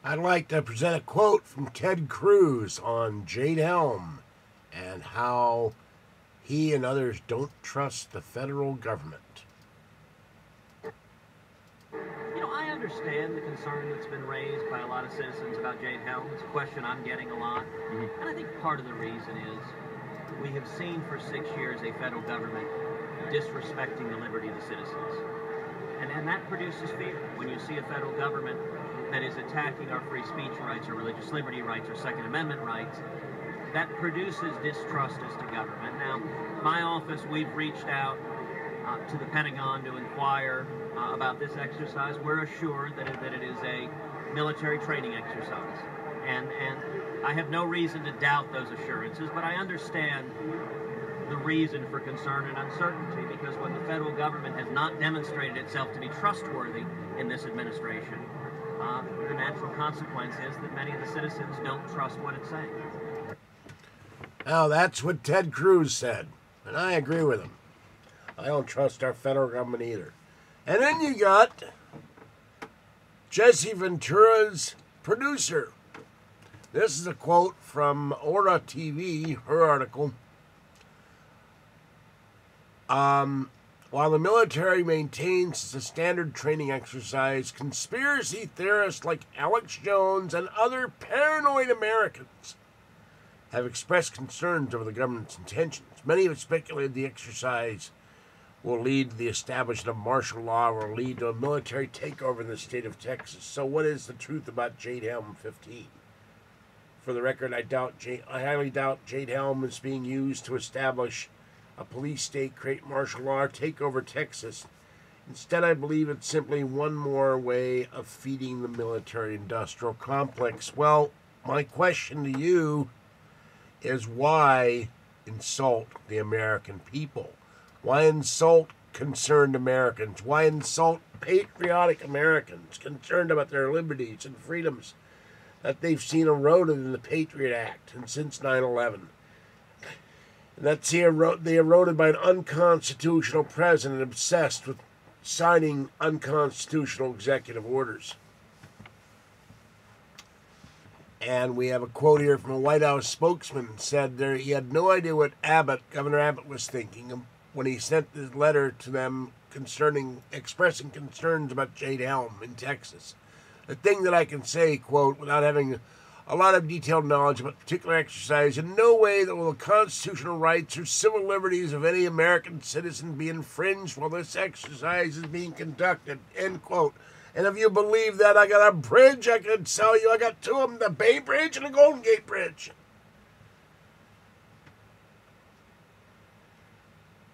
I'd like to present a quote from Ted Cruz on Jade Helm and how he and others don't trust the federal government. I understand the concern that's been raised by a lot of citizens about Jade Helm. It's a question I'm getting a lot. And I think part of the reason is we have seen for 6 years a federal government disrespecting the liberty of the citizens. And that produces fear. When you see a federal government that is attacking our free speech rights or religious liberty rights or Second Amendment rights, that produces distrust as to government. Now, my office, we've reached out to the Pentagon to inquire about this exercise. We're assured that it is a military training exercise. And I have no reason to doubt those assurances, but I understand the reason for concern and uncertainty, because when the federal government has not demonstrated itself to be trustworthy in this administration, the natural consequence is that many of the citizens don't trust what it's saying. Now, that's what Ted Cruz said, and I agree with him. I don't trust our federal government either. And then you got Jesse Ventura's producer. This is a quote from Aura TV, her article. While the military maintains the standard training exercise, conspiracy theorists like Alex Jones and other paranoid Americans have expressed concerns over the government's intentions. Many have speculated the exercise will lead to the establishment of martial law or will lead to a military takeover in the state of Texas. So what is the truth about Jade Helm 15? For the record, I highly doubt Jade Helm is being used to establish a police state, create martial law, or take over Texas. Instead, I believe it's simply one more way of feeding the military-industrial complex. Well, my question to you is, why insult the American people? Why insult concerned Americans? Why insult patriotic Americans concerned about their liberties and freedoms that they've seen eroded in the Patriot Act and since 9/11? And that's they eroded by an unconstitutional president obsessed with signing unconstitutional executive orders. And we have a quote here from a White House spokesman that said he had no idea what Governor Abbott was thinking when he sent his letter to them expressing concerns about Jade Helm in Texas. The thing that I can say, quote, without having a lot of detailed knowledge about particular exercise, in no way that will the constitutional rights or civil liberties of any American citizen be infringed while this exercise is being conducted, end quote. And if you believe that, I got a bridge I could sell you. I got two of them, the Bay Bridge and the Golden Gate Bridge.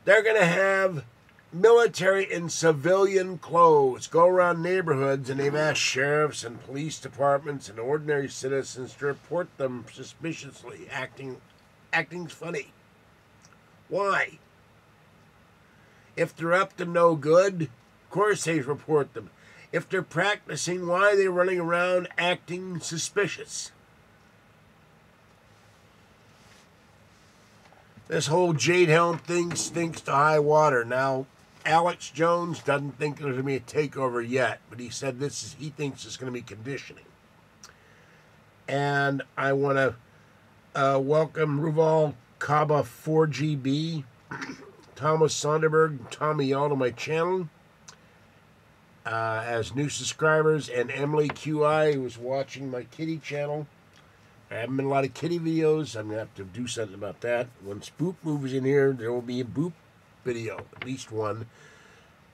They're going to have military in civilian clothes go around neighborhoods, and they've asked sheriffs and police departments and ordinary citizens to report them suspiciously, acting's funny. Why? If they're up to no good, of course they report them. If they're practicing, why are they running around acting suspicious? This whole Jade Helm thing stinks to high water. Now, Alex Jones doesn't think there's going to be a takeover yet, but he said he thinks it's going to be conditioning. And I want to welcome Ruval Kaba 4GB, Thomas Sonderberg, and Tommy Yall to my channel as new subscribers, and Emily QI, who is watching my kitty channel. There haven't been a lot of kitty videos. I'm going to have to do something about that. Once Boop moves in here, there will be a Boop video, at least one.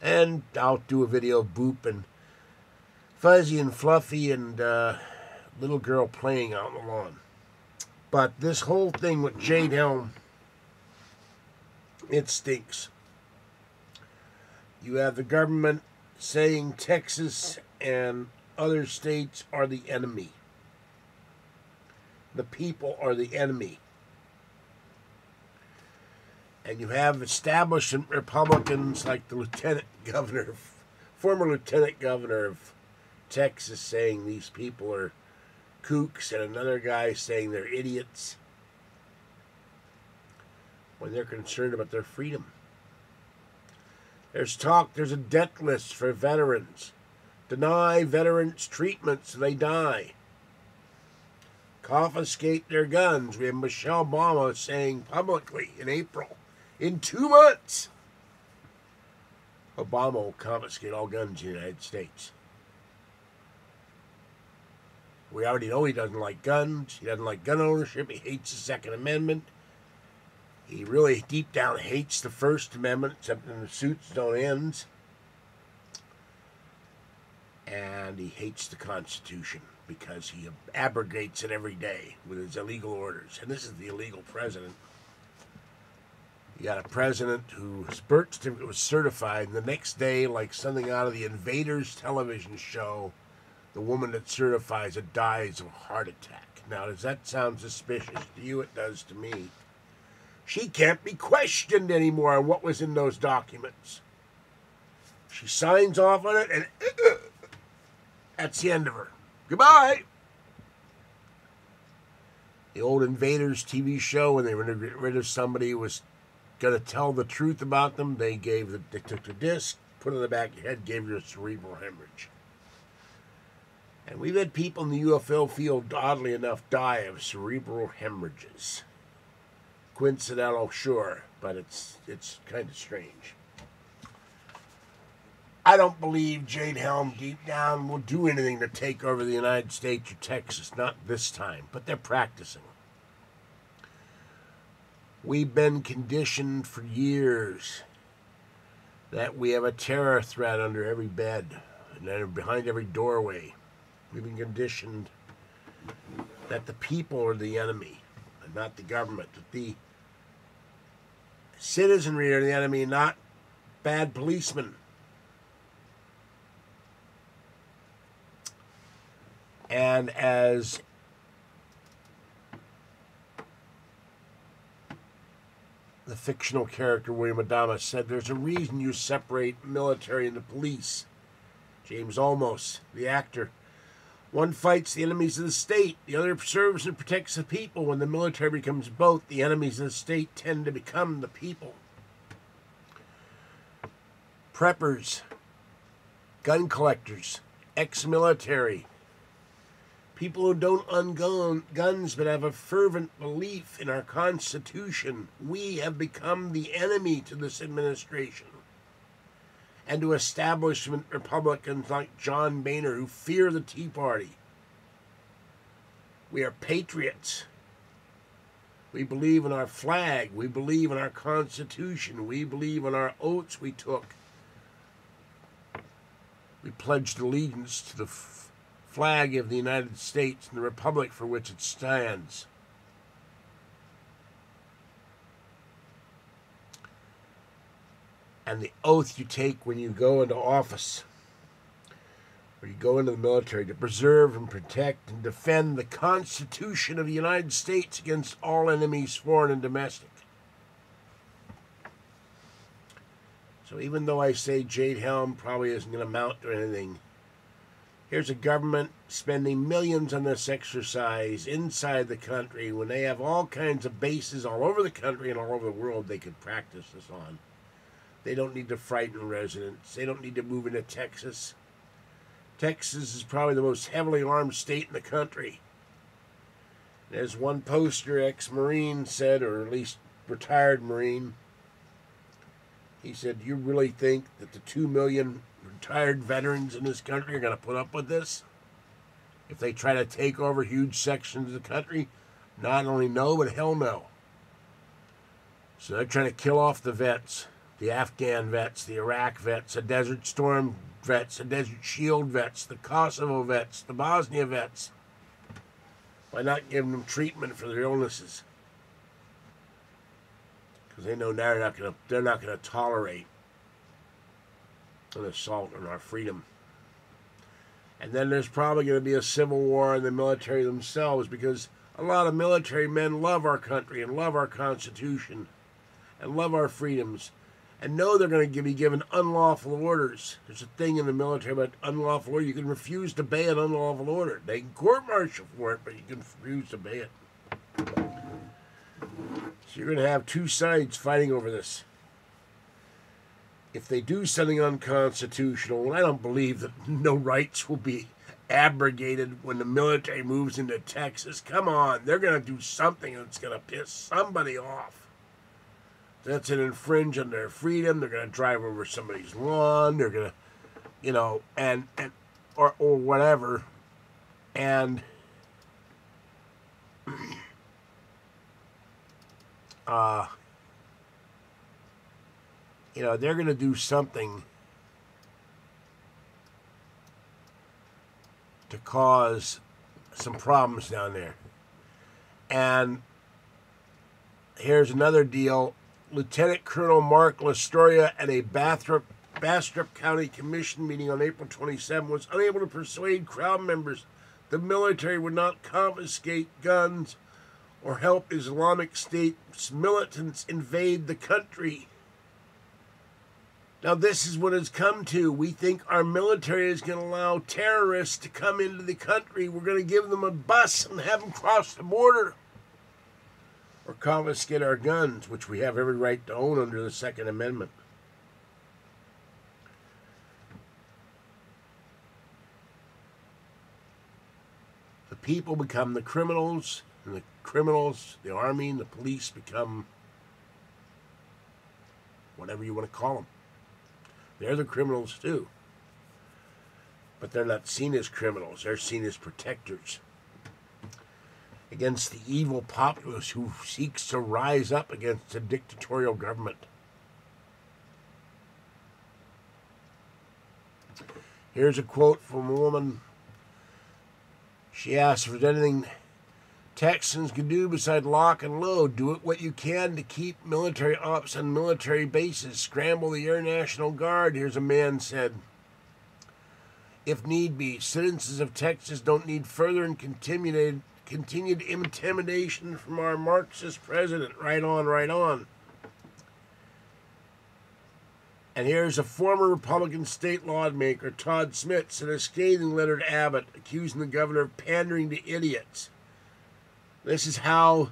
And I'll do a video of Boop and Fuzzy and Fluffy and little girl playing out on the lawn. But this whole thing with Jade Helm, it stinks. You have the government saying Texas and other states are the enemy. The people are the enemy. And you have establishment Republicans like the former lieutenant governor of Texas saying these people are kooks, and another guy saying they're idiots when they're concerned about their freedom. There's there's a death list for veterans. Deny veterans treatment so they die. confiscate their guns. We have Michelle Obama saying publicly in April, in 2 months, Obama will confiscate all guns in the United States. We already know he doesn't like guns. He doesn't like gun ownership. He hates the Second Amendment. He really deep down hates the First Amendment, except in the suits don't end. And he hates the Constitution because he abrogates it every day with his illegal orders. And this is the illegal president. You got a president whose birth certificate was certified, and the next day, like something out of the Invaders television show, the woman that certifies it dies of a heart attack. Now, does that sound suspicious to you? It does to me. She can't be questioned anymore on what was in those documents. She signs off on it, and that's the end of her. Goodbye. The old Invaders TV show, when they were going to get rid of somebody who was going to tell the truth about them, they took the disc, put it in the back of your head, gave you a cerebral hemorrhage. And we've had people in the UFO field, oddly enough, die of cerebral hemorrhages. Coincidental, sure, but it's kind of strange. I don't believe Jade Helm deep down will do anything to take over the United States or Texas, not this time, but they're practicing. We've been conditioned for years that we have a terror threat under every bed and behind every doorway. We've been conditioned that the people are the enemy and not the government, that the citizenry are the enemy, not bad policemen. And as the fictional character William Adama said, there's a reason you separate military and the police. James Olmos, the actor. One fights the enemies of the state. The other serves and protects the people. When the military becomes both, the enemies of the state tend to become the people. Preppers, gun collectors, ex-military, people who don't own guns but have a fervent belief in our Constitution. We have become the enemy to this administration and to establishment Republicans like John Boehner who fear the Tea Party. We are patriots. We believe in our flag. We believe in our Constitution. We believe in our oaths we took. We pledged allegiance to the flag of the United States and the republic for which it stands. And the oath you take when you go into office, or you go into the military, to preserve and protect and defend the Constitution of the United States against all enemies, foreign and domestic. So even though I say Jade Helm probably isn't going to amount to anything, here's a government spending millions on this exercise inside the country when they have all kinds of bases all over the country and all over the world they could practice this on. They don't need to frighten residents. They don't need to move into Texas. Texas is probably the most heavily armed state in the country. And as one poster ex-Marine said, or at least retired Marine, he said, "You really think that the 2 million retired veterans in this country are going to put up with this? If they try to take over huge sections of the country? Not only no, but hell no." So they're trying to kill off the vets. The Afghan vets, the Iraq vets, the Desert Storm vets, the Desert Shield vets, the Kosovo vets, the Bosnia vets. By not giving them treatment for their illnesses. Because they know they're not going to tolerate an assault on our freedom. And then there's probably going to be a civil war in the military themselves, because a lot of military men love our country and love our Constitution and love our freedoms, and know they're going to be given unlawful orders. There's a thing in the military about unlawful order. You can refuse to obey an unlawful order. They can court-martial for it, but you can refuse to obey it. So you're going to have two sides fighting over this. If they do something unconstitutional, and I don't believe that no rights will be abrogated when the military moves into Texas. Come on, they're going to do something that's going to piss somebody off. That's an infringe on their freedom. They're going to drive over somebody's lawn. They're going to, you know, or whatever. And you know, they're going to do something to cause some problems down there. And here's another deal. Lieutenant Colonel Mark Lastoria at a Bastrop County Commission meeting on April 27 was unable to persuade crowd members the military would not confiscate guns or help Islamic State's militants invade the country. Now, this is what it's come to. We think our military is going to allow terrorists to come into the country. We're going to give them a bus and have them cross the border. Or confiscate our guns, which we have every right to own under the Second Amendment. The people become the criminals, and the criminals, the army and the police become whatever you want to call them. They're the criminals too. But they're not seen as criminals. They're seen as protectors against the evil populace who seeks to rise up against a dictatorial government. Here's a quote from a woman. She asked if there's anything Texans can do beside lock and load. Do it what you can to keep military ops on military bases. Scramble the Air National Guard. Here's a man said. If need be, citizens of Texas don't need further and continued intimidation from our Marxist president. Right on, right on. And here's a former Republican state lawmaker, Todd Smith, in a scathing letter to Abbott, accusing the governor of pandering to idiots. This is how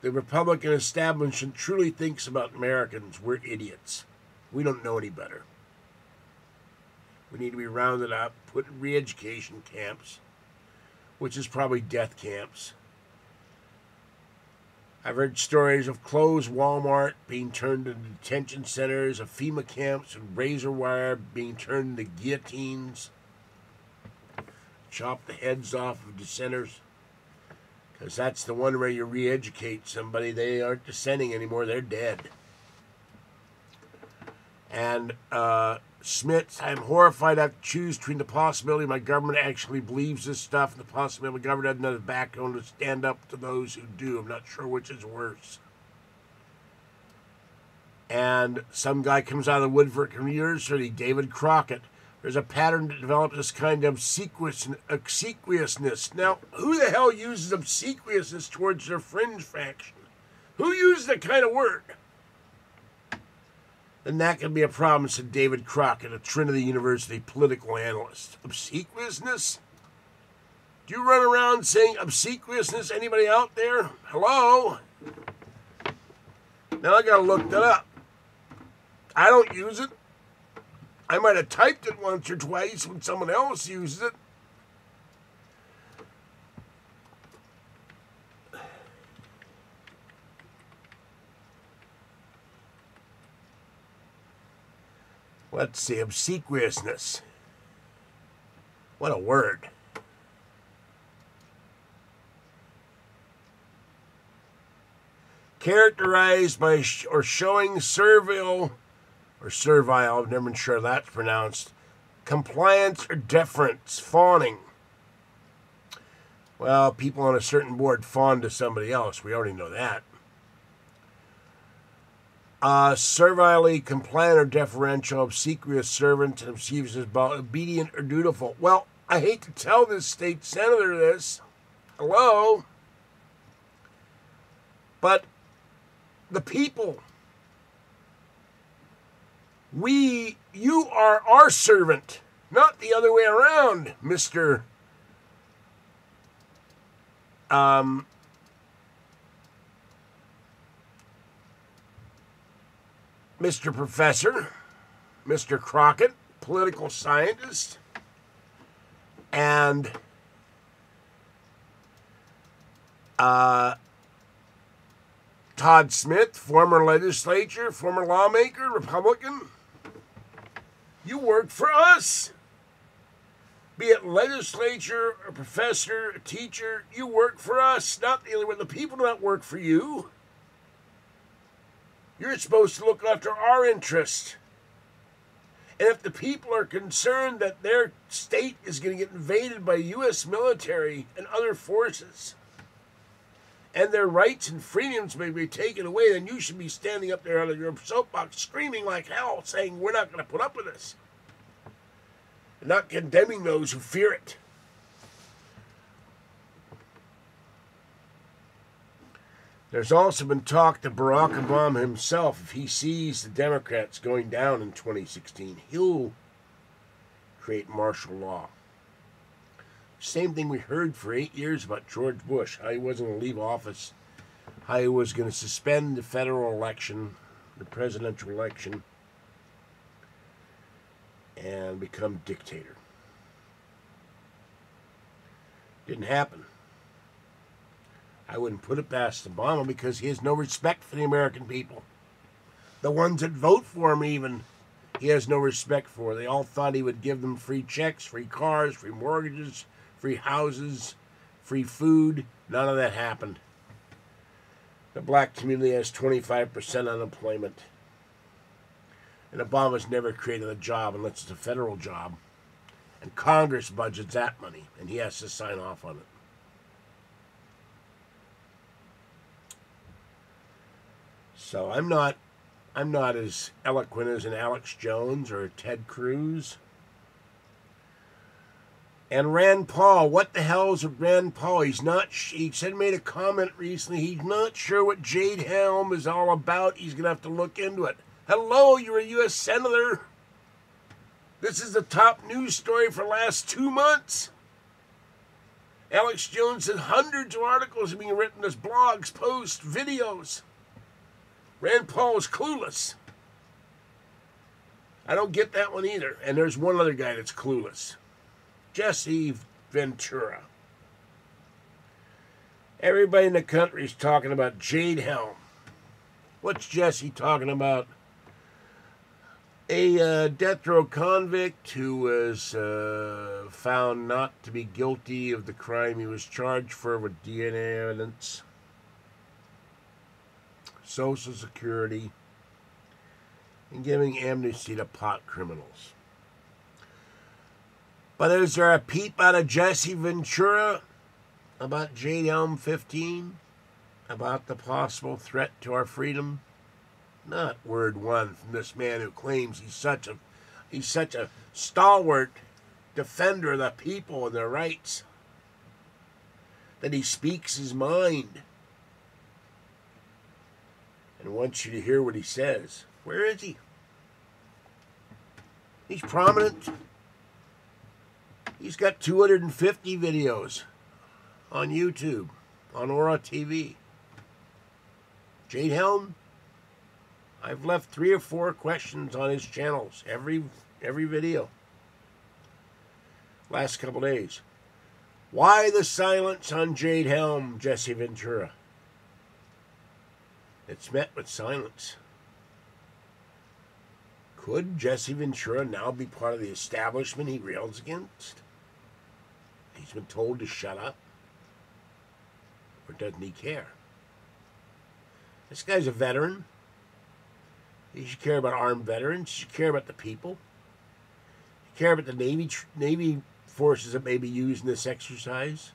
the Republican establishment truly thinks about Americans. We're idiots. We don't know any better. We need to be rounded up, put in re-education camps, which is probably death camps. I've heard stories of closed Walmart being turned into detention centers, of FEMA camps and razor wire being turned into guillotines. Chop the heads off of dissenters. Because that's the one where you re-educate somebody. They aren't dissenting anymore. They're dead. And Smith, I'm horrified I have to choose between the possibility my government actually believes this stuff and the possibility my government doesn't have the backbone to stand up to those who do. I'm not sure which is worse. And some guy comes out of the woodwork University, David Crockett. There's a pattern that develops this kind of obsequiousness. Now, who the hell uses obsequiousness towards their fringe faction? Who uses that kind of word? And that can be a problem, said David Crockett, a Trinity University political analyst. Obsequiousness? Do you run around saying obsequiousness? Anybody out there? Hello? Now I gotta look that up. I don't use it. I might have typed it once or twice when someone else uses it. Let's see, obsequiousness. What a word. Characterized by or showing servile, I've never been sure that's pronounced, compliance or deference, fawning. Well, people on a certain board fawn to somebody else. We already know that. Servilely compliant or deferential, obsequious servant, and obsequious as obedient or dutiful. Well, I hate to tell this state senator this. Hello? But the people, you are our servant, not the other way around, Mr. Mr. Professor, Mr. Crockett, political scientist. And Todd Smith, former legislator, former lawmaker, Republican, you work for us. Be it legislature, a professor, a teacher, you work for us, not the other way. The people do not work for you. You're supposed to look after our interests. And if the people are concerned that their state is going to get invaded by U.S. military and other forces, and their rights and freedoms may be taken away, then you should be standing up there on your soapbox screaming like hell, saying we're not going to put up with this. And not condemning those who fear it. There's also been talk that Barack Obama himself, if he sees the Democrats going down in 2016, he'll create martial law. Same thing we heard for 8 years about George Bush, how he wasn't going to leave office, how he was going to suspend the federal election, the presidential election, and become dictator. Didn't happen. I wouldn't put it past Obama because he has no respect for the American people. The ones that vote for him even, he has no respect for. They all thought he would give them free checks, free cars, free mortgages, free houses, free food. None of that happened. The black community has 25% unemployment. And Obama's never created a job unless it's a federal job. And Congress budgets that money, and he has to sign off on it. So I'm not as eloquent as an Alex Jones or a Ted Cruz. And Rand Paul, what the hell is with Rand Paul? He made a comment recently. He's not sure what Jade Helm is all about. He's going to have to look into it. Hello, you're a U.S. Senator. This is the top news story for the last 2 months. Alex Jones said hundreds of articles are being written as blogs, posts, videos. Rand Paul is clueless. I don't get that one either. And there's one other guy that's clueless. Jesse Ventura. Everybody in the country is talking about Jade Helm. What's Jesse talking about? A death row convict who was found not to be guilty of the crime he was charged for with DNA evidence, Social Security, and giving amnesty to pot criminals. But is there a peep out of Jesse Ventura about Jade Helm 15? About the possible threat to our freedom? Not word one from this man who claims he's such a stalwart defender of the people and their rights, that he speaks his mind and wants you to hear what he says. Where is he? He's prominent. He's got 250 videos on YouTube, on Aura TV. Jade Helm, I've left 3 or 4 questions on his channels, every video. Last couple days. Why the silence on Jade Helm, Jesse Ventura? It's met with silence. Could Jesse Ventura now be part of the establishment he rails against? He's been told to shut up. Or doesn't he care? This guy's a veteran. He should care about armed veterans. He should care about the people. He should care about the Navy forces that may be used in this exercise.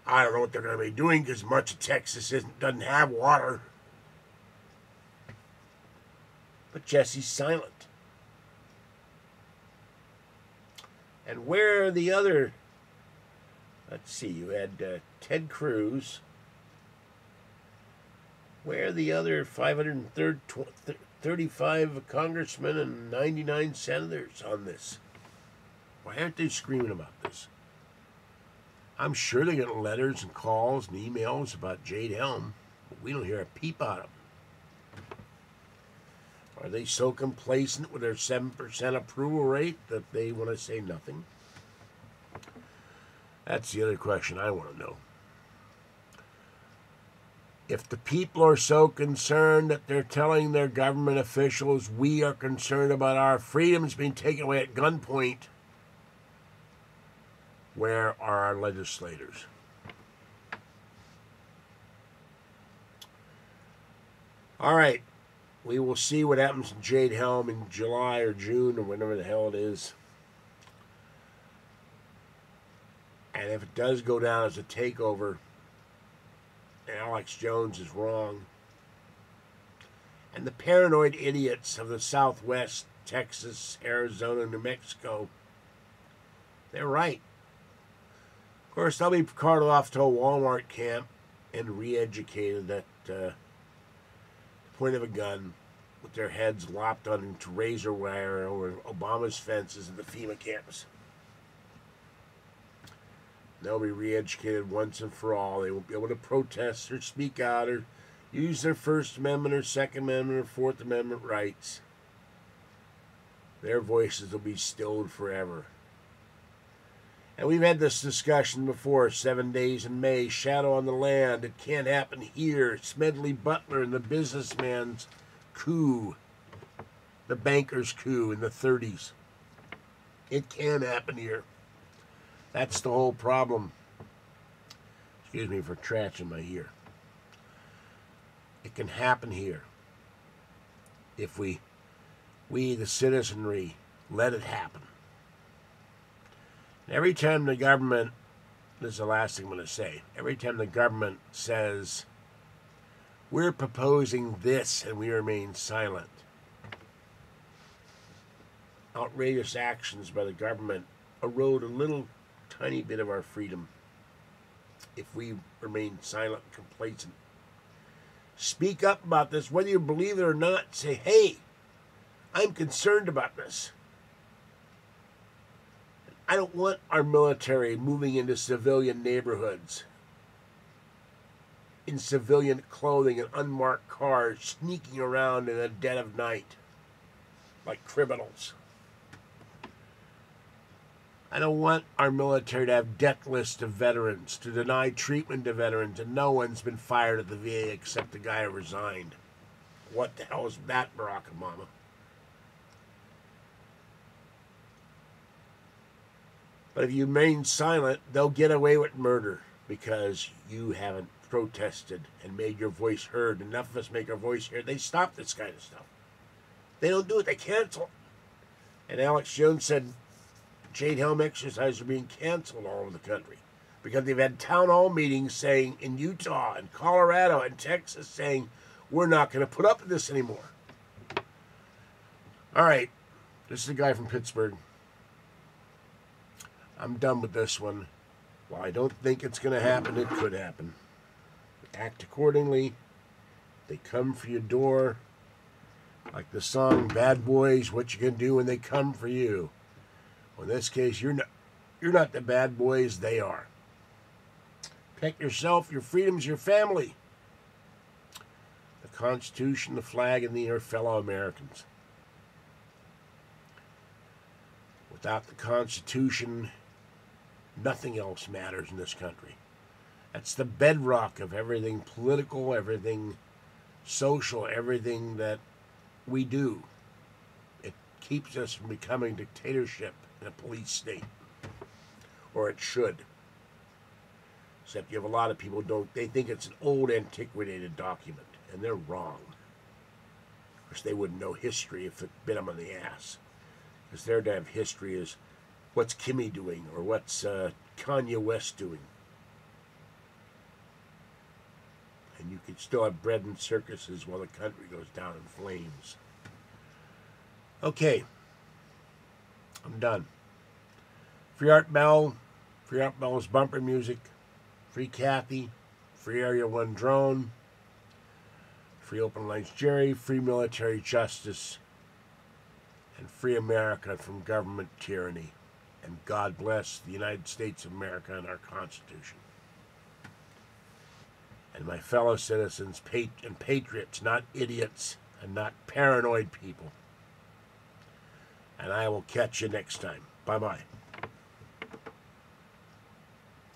I don't know what they're going to be doing because much of Texas doesn't have water. But Jesse's silent. And where are the other... Let's see, you had Ted Cruz. Where are the other 535 congressmen and 99 senators on this? Why aren't they screaming about this? I'm sure they get letters and calls and emails about Jade Helm, but we don't hear a peep out of them. Are they so complacent with their 7% approval rate that they want to say nothing? That's the other question I want to know. If the people are so concerned that they're telling their government officials we are concerned about our freedoms being taken away at gunpoint, where are our legislators? All right. We will see what happens in Jade Helm in July or June or whenever the hell it is. And if it does go down as a takeover, and Alex Jones is wrong, and the paranoid idiots of the Southwest, Texas, Arizona, New Mexico, they're right. Of course, they'll be carted off to a Walmart camp and re-educated at the point of a gun with their heads lopped onto razor wire over Obama's fences at the FEMA camps. They'll be re-educated once and for all. They won't be able to protest or speak out or use their First Amendment or Second Amendment or Fourth Amendment rights. Their voices will be stilled forever. And we've had this discussion before. 7 days in May, shadow on the land. It can't happen here. Smedley Butler and the businessman's coup. The banker's coup in the 30s. It can happen here. That's the whole problem. Excuse me for scratching my ear. It can happen here if we the citizenry, let it happen. And every time the government, this is the last thing I'm going to say, every time the government says, we're proposing this and we remain silent, outrageous actions by the government erode a little tiny bit of our freedom if we remain silent and complacent. Speak up about this, whether you believe it or not. Say, hey, I'm concerned about this. I don't want our military moving into civilian neighborhoods, in civilian clothing and unmarked cars, sneaking around in the dead of night like criminals. I don't want our military to have death lists of veterans, to deny treatment to veterans, and no one's been fired at the VA except the guy who resigned. What the hell is that, Barack Obama? But if you remain silent, they'll get away with murder because you haven't protested and made your voice heard. Enough of us make our voice heard. They stop this kind of stuff. They don't do it. They cancel. And Alex Jones said Jade Helm exercises are being canceled all over the country because they've had town hall meetings saying in Utah and Colorado and Texas saying we're not going to put up with this anymore. All right. This is a guy from Pittsburgh. I'm done with this one. While I don't think it's going to happen, it could happen. Act accordingly. They come for your door. Like the song Bad Boys, what you can do when they come for you. Well, in this case, you're not the bad boys, they are. Protect yourself, your freedoms, your family. The Constitution, the flag, and your fellow Americans. Without the Constitution, nothing else matters in this country. That's the bedrock of everything political, everything social, everything that we do. It keeps us from becoming dictatorship in a police state. Or it should. Except you have a lot of people they think it's an old antiquated document, and they're wrong. Of course, they wouldn't know history if it bit them on the ass. Because their damn history is what's Kimmy doing or what's Kanye West doing. And you can still have bread and circuses while the country goes down in flames. Okay. I'm done. Free Art Bell. Free Art Bell's Bumper Music. Free Kathy. Free Area 1 Drone. Free Open Lines Jerry. Free military justice. And free America from government tyranny. And God bless the United States of America and our Constitution. And my fellow citizens and patriots, not idiots and not paranoid people. And I will catch you next time. Bye-bye.